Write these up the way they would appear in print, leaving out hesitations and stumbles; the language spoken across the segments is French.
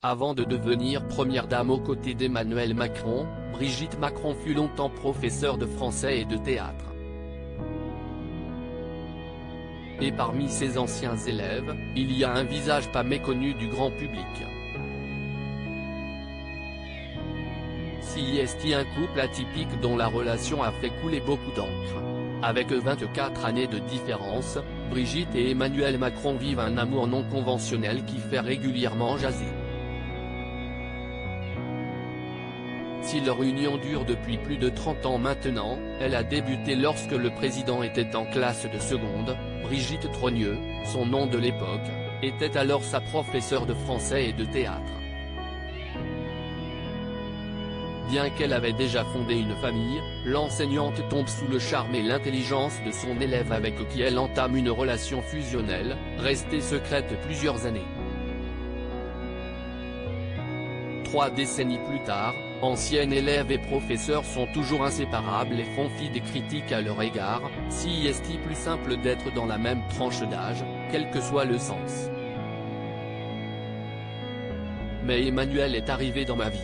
Avant de devenir première dame aux côtés d'Emmanuel Macron, Brigitte Macron fut longtemps professeure de français et de théâtre. Et parmi ses anciens élèves, il y a un visage pas méconnu du grand public. CIST, un couple atypique dont la relation a fait couler beaucoup d'encre. Avec 24 années de différence, Brigitte et Emmanuel Macron vivent un amour non conventionnel qui fait régulièrement jaser. Si leur union dure depuis plus de 30 ans maintenant, elle a débuté lorsque le président était en classe de seconde. Brigitte Trogneux, son nom de l'époque, était alors sa professeure de français et de théâtre. Bien qu'elle avait déjà fondé une famille, l'enseignante tombe sous le charme et l'intelligence de son élève avec qui elle entame une relation fusionnelle, restée secrète plusieurs années. 3 décennies plus tard, ancienne élève et professeur sont toujours inséparables et font fi des critiques à leur égard. Si est-il plus simple d'être dans la même tranche d'âge, quel que soit le sens. Mais Emmanuel est arrivé dans ma vie.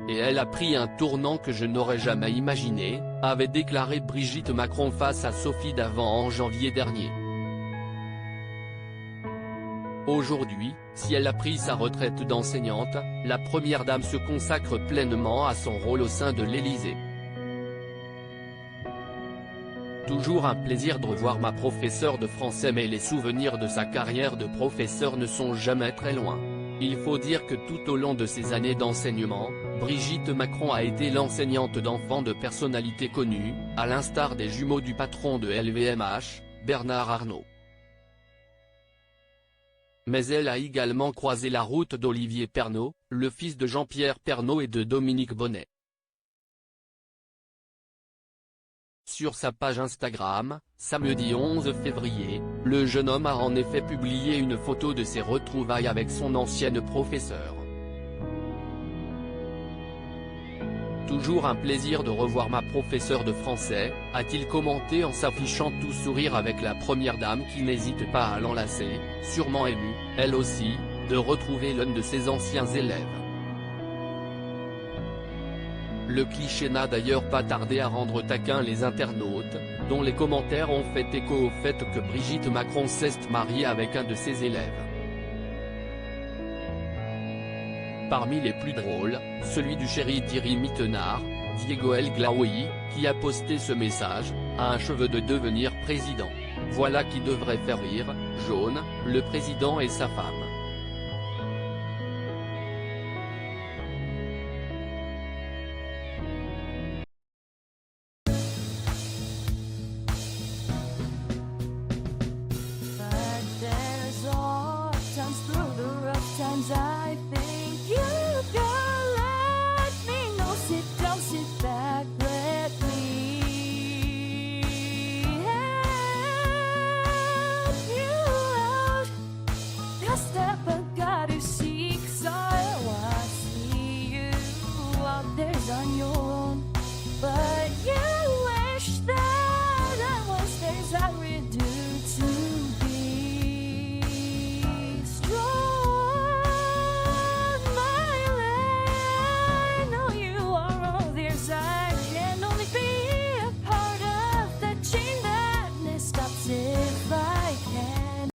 Et elle a pris un tournant que je n'aurais jamais imaginé, avait déclaré Brigitte Macron face à Sophie Davant en janvier dernier. Aujourd'hui, si elle a pris sa retraite d'enseignante, la première dame se consacre pleinement à son rôle au sein de l'Élysée. Toujours un plaisir de revoir ma professeure de français, mais les souvenirs de sa carrière de professeur ne sont jamais très loin. Il faut dire que tout au long de ses années d'enseignement, Brigitte Macron a été l'enseignante d'enfants de personnalités connues, à l'instar des jumeaux du patron de LVMH, Bernard Arnault. Mais elle a également croisé la route d'Olivier Pernaut, le fils de Jean-Pierre Pernaut et de Dominique Bonnet. Sur sa page Instagram, samedi 11 février, le jeune homme a en effet publié une photo de ses retrouvailles avec son ancienne professeure. Toujours un plaisir de revoir ma professeure de français, a-t-il commenté en s'affichant tout sourire avec la première dame qui n'hésite pas à l'enlacer, sûrement émue, elle aussi, de retrouver l'un de ses anciens élèves. Le cliché n'a d'ailleurs pas tardé à rendre taquin les internautes, dont les commentaires ont fait écho au fait que Brigitte Macron s'est mariée avec un de ses élèves. Parmi les plus drôles, celui du chéri Thierry Mittenard, Diego El Glaoui, qui a posté ce message, a un cheveu de devenir président. Voilà qui devrait faire rire, jaune, le président et sa femme.